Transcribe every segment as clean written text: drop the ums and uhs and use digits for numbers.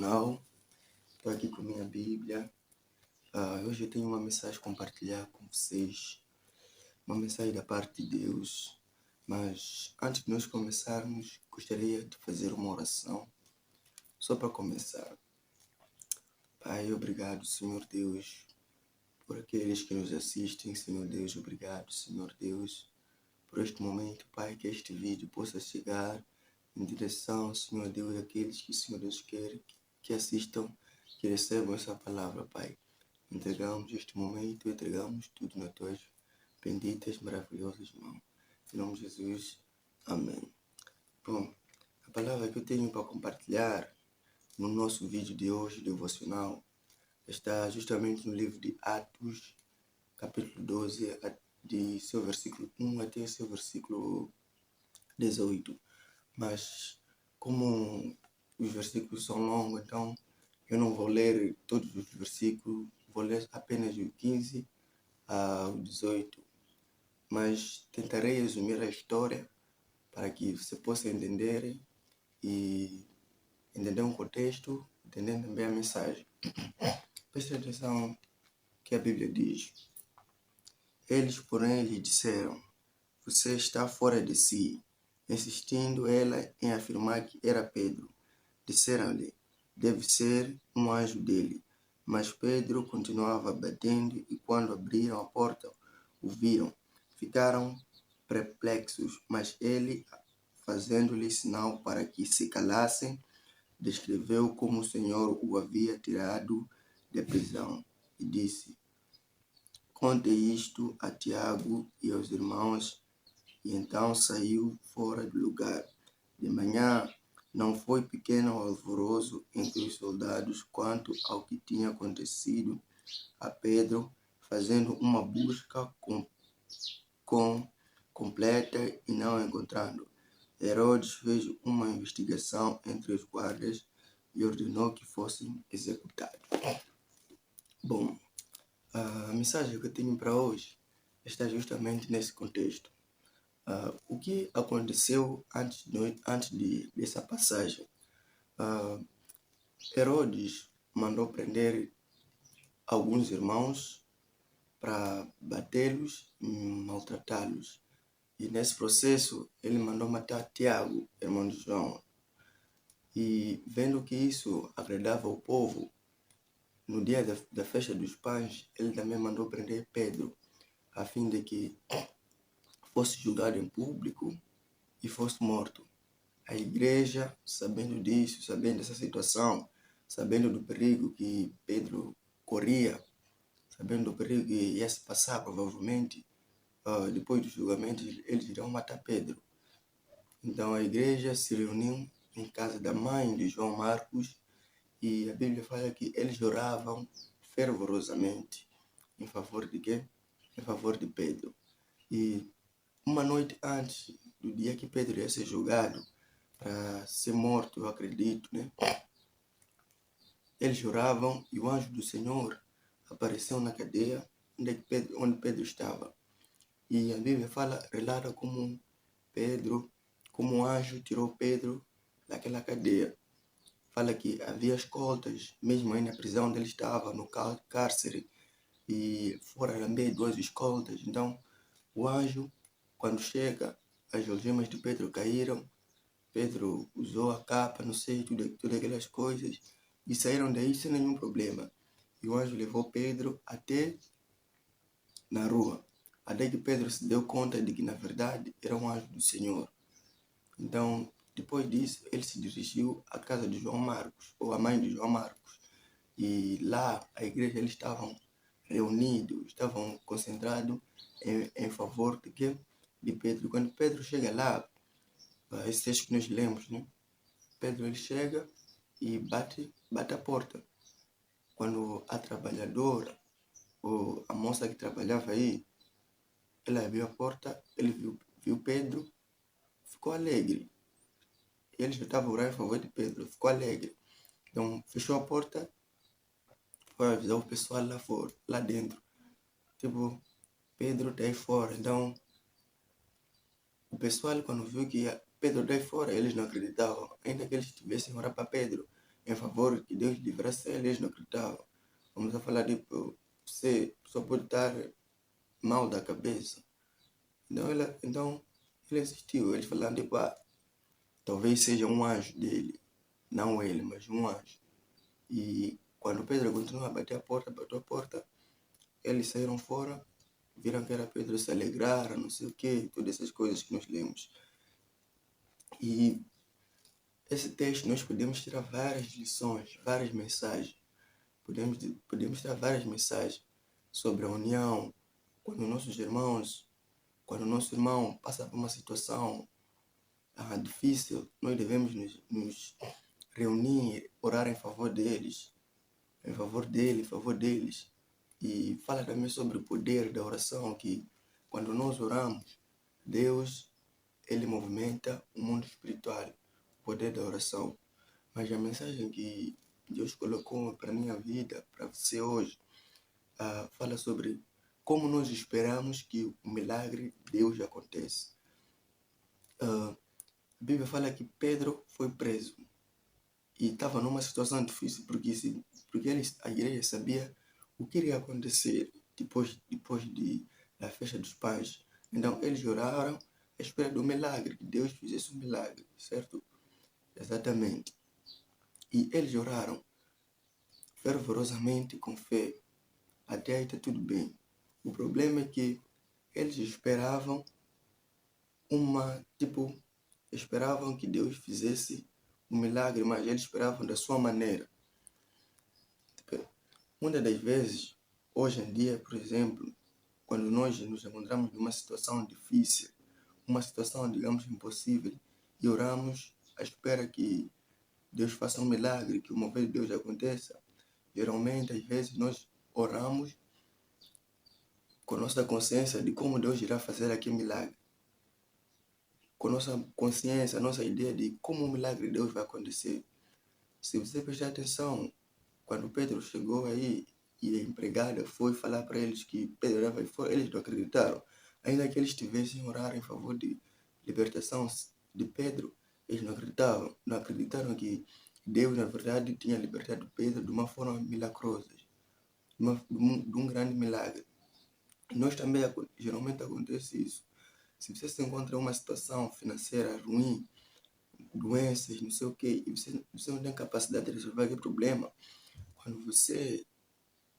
devocional. Estou aqui com minha Bíblia. Hoje eu tenho uma mensagem a compartilhar com vocês. Uma mensagem da parte de Deus. Mas antes de nós começarmos, gostaria de fazer uma oração. Só para começar. Pai, obrigado, Senhor Deus, por aqueles que nos assistem. Senhor Deus, obrigado, Senhor Deus, por este momento, Pai, que este vídeo possa chegar em direção, Senhor Deus, àqueles que, Senhor Deus, quer que assistam, que recebam essa palavra, Pai. Entregamos este momento, entregamos tudo nas tuas benditas, maravilhosas mãos. Em nome de Jesus, amém. Bom, a palavra que eu tenho para compartilhar no nosso vídeo de hoje, devocional, está justamente no livro de Atos, capítulo 12, de seu versículo 1 até seu versículo 18. Mas como os versículos são longos, então eu não vou ler todos os versículos, vou ler apenas o 15 ao 18. Mas tentarei resumir a história para que você possa entender e entender um contexto, entender também a mensagem. Preste atenção que a Bíblia diz. Eles, porém, lhe disseram: você está fora de si. Insistindo ela em afirmar que era Pedro. Disseram-lhe: deve ser um anjo dele. Mas Pedro continuava batendo e quando abriram a porta, o viram. Ficaram perplexos, mas ele, fazendo-lhe sinal para que se calassem, descreveu como o Senhor o havia tirado da prisão e disse: conte isto a Tiago e aos irmãos. E então saiu fora do lugar. De manhã não foi pequeno alvoroço entre os soldados quanto ao que tinha acontecido a Pedro, fazendo uma busca completa e não encontrando. Herodes fez uma investigação entre os guardas e ordenou que fossem executados. Bom, a mensagem que eu tenho para hoje está justamente nesse contexto. O que aconteceu antes dessa passagem? Herodes mandou prender alguns irmãos para batê-los e maltratá-los. E nesse processo ele mandou matar Tiago, irmão de João. E vendo que isso agradava ao povo, no dia da festa dos pães, ele também mandou prender Pedro, a fim de que fosse julgado em público e fosse morto. A igreja, sabendo disso, sabendo dessa situação, sabendo do perigo que Pedro corria, sabendo do perigo que ia se passar provavelmente, depois do julgamento, eles irão matar Pedro. Então a igreja se reuniu em casa da mãe de João Marcos e a Bíblia fala que eles oravam fervorosamente em favor de quê? Em favor de Pedro. E uma noite antes do dia que Pedro ia ser julgado para ser morto, eu acredito, né? Eles oravam e o anjo do Senhor apareceu na cadeia onde Pedro estava. E a Bíblia relata como o anjo tirou Pedro daquela cadeia. Fala que havia escoltas, mesmo aí na prisão onde ele estava, no cárcere, e fora também 2 escoltas. Então, o anjo, quando chega, as algemas de Pedro caíram, Pedro usou a capa, não sei, tudo aquelas coisas, e saíram daí sem nenhum problema. E o anjo levou Pedro até na rua, até que Pedro se deu conta de que, na verdade, era um anjo do Senhor. Então, depois disso, ele se dirigiu à casa de João Marcos, ou à mãe de João Marcos. E lá, a igreja, eles estavam reunidos, estavam concentrados em favor de Pedro. Quando Pedro chega lá, esse texto que nós lemos, né? Pedro ele chega e bate a porta. Quando a trabalhadora, ou a moça que trabalhava aí, ela abriu a porta, ele viu Pedro, ficou alegre. Ele já estava orando em favor de Pedro, ficou alegre. Então, fechou a porta, foi avisar o pessoal lá fora, lá dentro. Tipo, Pedro está aí fora. Então, o pessoal, quando viu que Pedro está aí fora, eles não acreditavam. Ainda que eles tivessem orado para Pedro, em favor que Deus livrasse ele, eles não acreditavam. Vamos a falar, tipo, você só pode estar mal da cabeça. Então ele insistiu, eles falaram, tipo, talvez seja um anjo dele, não ele, mas um anjo. E quando Pedro continuou a bater a porta, bateu a porta, eles saíram fora, viram que era Pedro, se alegraram, não sei o que, todas essas coisas que nós lemos. E esse texto nós podemos tirar várias lições, várias mensagens. Podemos tirar várias mensagens sobre a união, quando quando o nosso irmão passa por uma situação difícil, nós devemos nos reunir, orar em favor deles, em favor dele, em favor deles. E fala também sobre o poder da oração, que quando nós oramos, Deus, ele movimenta o mundo espiritual, o poder da oração. Mas a mensagem que Deus colocou para a minha vida, para você hoje, fala sobre como nós esperamos que o milagre de Deus aconteça. A Bíblia fala que Pedro foi preso e estava numa situação difícil porque a igreja sabia o que iria acontecer depois da festa dos pães. Então eles oraram à espera do milagre, que Deus fizesse um milagre, certo? Exatamente. E eles oraram fervorosamente com fé. Até aí está tudo bem. O problema é que eles esperavam que Deus fizesse um milagre, mas eles esperavam da sua maneira. Muitas das vezes, hoje em dia, por exemplo, quando nós nos encontramos numa situação difícil, uma situação, digamos, impossível, e oramos à espera que Deus faça um milagre, que o mover de Deus aconteça, geralmente, às vezes, nós oramos com nossa consciência de como Deus irá fazer aquele milagre. Com nossa consciência, nossa ideia de como o milagre de Deus vai acontecer. Se você prestar atenção, quando Pedro chegou aí e a empregada foi falar para eles que Pedro era vai fora, eles não acreditaram. Ainda que eles tivessem orar em favor de libertação de Pedro, eles não acreditavam. Não acreditaram que Deus, na verdade, tinha libertado Pedro de uma forma milagrosa, de um grande milagre. E nós também, geralmente acontece isso. Se você se encontra em uma situação financeira ruim, doenças, não sei o quê, e você não tem capacidade de resolver aquele problema, quando você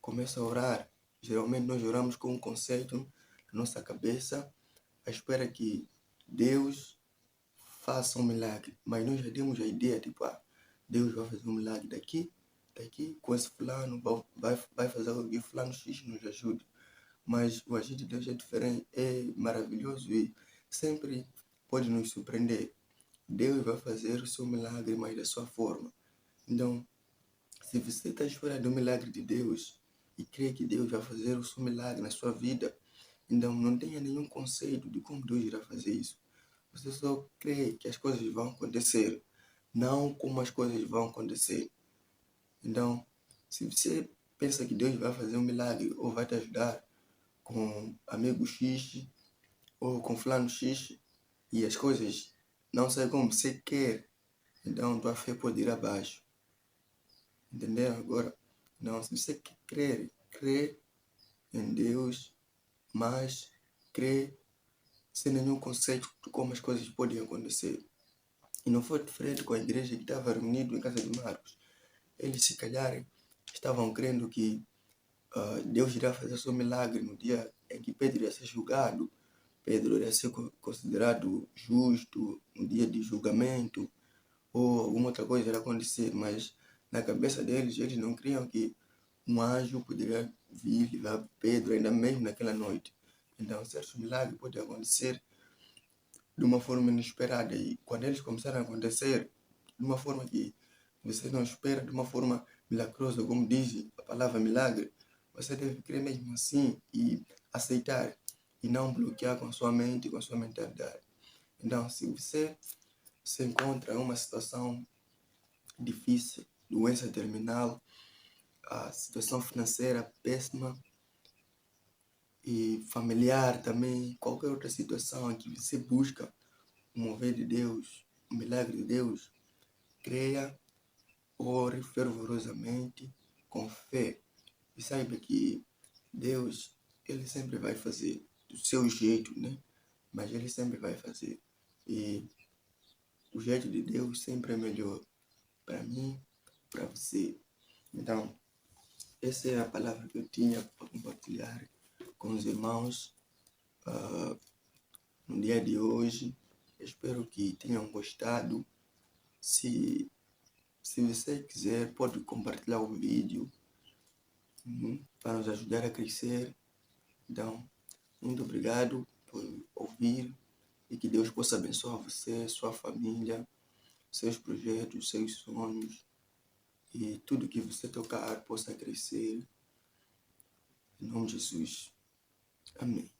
começa a orar, geralmente nós oramos com um conceito na nossa cabeça, à espera que Deus faça um milagre. Mas nós já temos a ideia, tipo, Deus vai fazer um milagre daqui, com esse fulano, vai fazer algo que fulano X nos ajude. Mas o agir de Deus é diferente, é maravilhoso e sempre pode nos surpreender. Deus vai fazer o seu milagre, mas da sua forma. Então, se você está esperando o milagre de Deus e crê que Deus vai fazer o seu milagre na sua vida, então não tenha nenhum conceito de como Deus irá fazer isso. Você só crê que as coisas vão acontecer, não como as coisas vão acontecer. Então, se você pensa que Deus vai fazer um milagre ou vai te ajudar com amigo X ou com fulano X e as coisas não saem como você quer, então tua fé pode ir abaixo. Entenderam agora? Não, se você crê em Deus, mas crê sem nenhum conceito de como as coisas podem acontecer. E não foi diferente com a igreja que estava reunida em casa de Marcos. Eles, se calhar, estavam crendo que Deus irá fazer seu milagre no dia em que Pedro ia ser julgado. Pedro iria ser considerado justo, um dia de julgamento, ou alguma outra coisa irá acontecer, mas na cabeça deles, eles não criam que um anjo poderia vir levar Pedro, ainda mesmo naquela noite. Então, certos milagres podem acontecer de uma forma inesperada, e quando eles começaram a acontecer de uma forma que você não espera, de uma forma milagrosa, como diz a palavra milagre, você deve crer mesmo assim e aceitar, e não bloquear com a sua mente, com a sua mentalidade. Então, se você se encontra em uma situação difícil, doença terminal, a situação financeira péssima e familiar também, qualquer outra situação em que você busca o mover de Deus, o milagre de Deus, creia ore fervorosamente, com fé, e saiba que Deus, Ele sempre vai fazer do seu jeito, né? Mas Ele sempre vai fazer. E o jeito de Deus sempre é melhor para mim, para você. Então, essa é a palavra que eu tinha para compartilhar com os irmãos no dia de hoje. Espero que tenham gostado. Se você quiser, pode compartilhar o vídeo para nos ajudar a crescer. Então, muito obrigado por ouvir e que Deus possa abençoar você, sua família, seus projetos, seus sonhos e tudo que você tocar possa crescer. Em nome de Jesus. Amém.